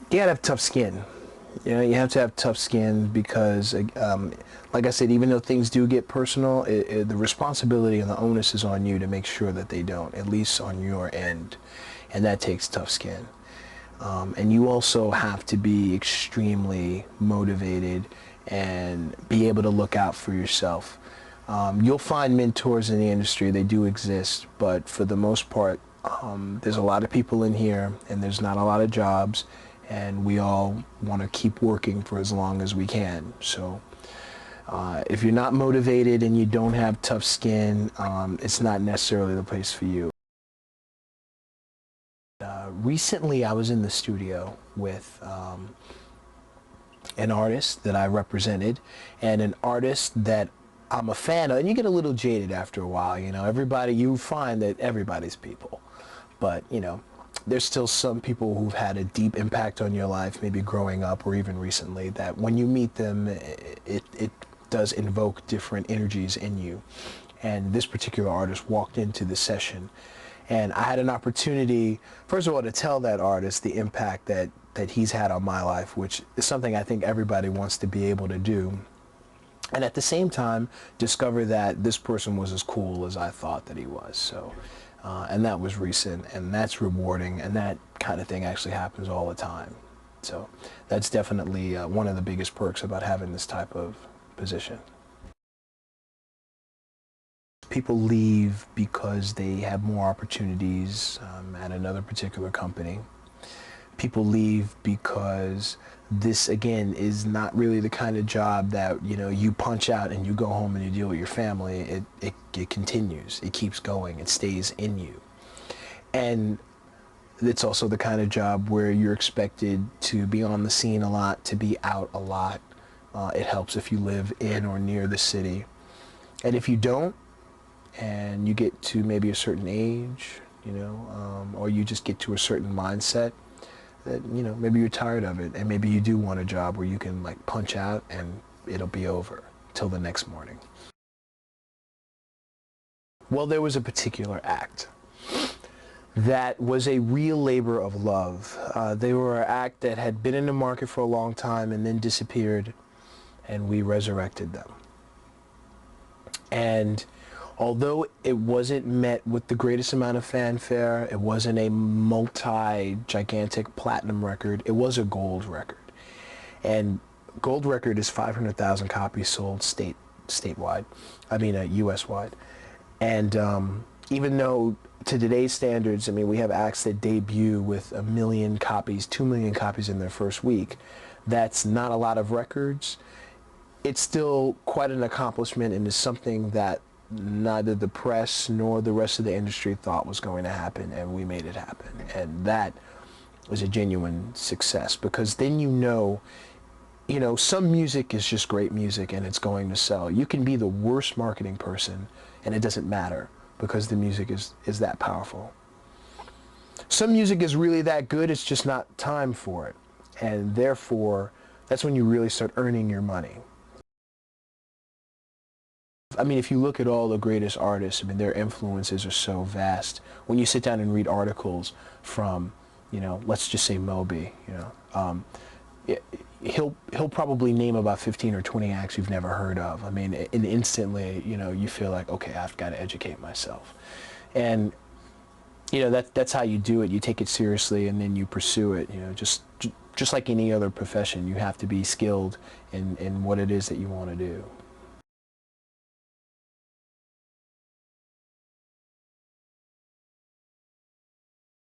You gotta have tough skin. You know, you have to have tough skin because, like I said, even though things do get personal, the responsibility and the onus is on you to make sure that they don't, at least on your end, and that takes tough skin. And you also have to be extremely motivated and be able to look out for yourself. You'll find mentors in the industry, they do exist, but for the most part, there's a lot of people in here and there's not a lot of jobs, and we all want to keep working for as long as we can. So if you're not motivated and you don't have tough skin, it's not necessarily the place for you. Recently I was in the studio with an artist that I represented and an artist that I'm a fan of, and you get a little jaded after a while, you know, everybody, you find that everybody's people, but you know, there's still some people who've had a deep impact on your life, maybe growing up or even recently, that when you meet them, it does invoke different energies in you. And this particular artist walked into the session, and I had an opportunity, first of all, to tell that artist the impact that he's had on my life, which is something I think everybody wants to be able to do. And at the same time, discover that this person was as cool as I thought that he was. So, and that was recent, and that's rewarding, and that kind of thing actually happens all the time. So that's definitely one of the biggest perks about having this type of position. People leave because they have more opportunities at another particular company. People leave because this, again, is not really the kind of job that, you know, you punch out and you go home and you deal with your family. It continues. It keeps going. It stays in you. And it's also the kind of job where you're expected to be on the scene a lot, to be out a lot. It helps if you live in or near the city. And if you don't, and you get to maybe a certain age, you know, or you just get to a certain mindset, that, you know, maybe you're tired of it, and maybe you do want a job where you can like punch out and it'll be over till the next morning. Well, there was a particular act that was a real labor of love. They were an act that had been in the market for a long time and then disappeared, and we resurrected them. And although it wasn't met with the greatest amount of fanfare, it wasn't a multi-gigantic platinum record, it was a gold record. And gold record is 500,000 copies sold statewide, I mean US-wide. And even though to today's standards, I mean, we have acts that debut with 1 million copies, 2 million copies in their first week, that's not a lot of records. It's still quite an accomplishment, and is something that neither the press nor the rest of the industry thought was going to happen, and we made it happen. And that was a genuine success, because then you know, some music is just great music and it's going to sell. You can be the worst marketing person and it doesn't matter, because the music is that powerful. Some music is really that good, it's just not time for it. And therefore, that's when you really start earning your money. I mean, if you look at all the greatest artists, I mean, their influences are so vast. When you sit down and read articles from, let's just say Moby, he'll probably name about 15 or 20 acts you've never heard of. I mean, and instantly, you feel like, okay, I've got to educate myself. And, that's how you do it. You take it seriously and then you pursue it, just like any other profession. You have to be skilled in what it is that you want to do.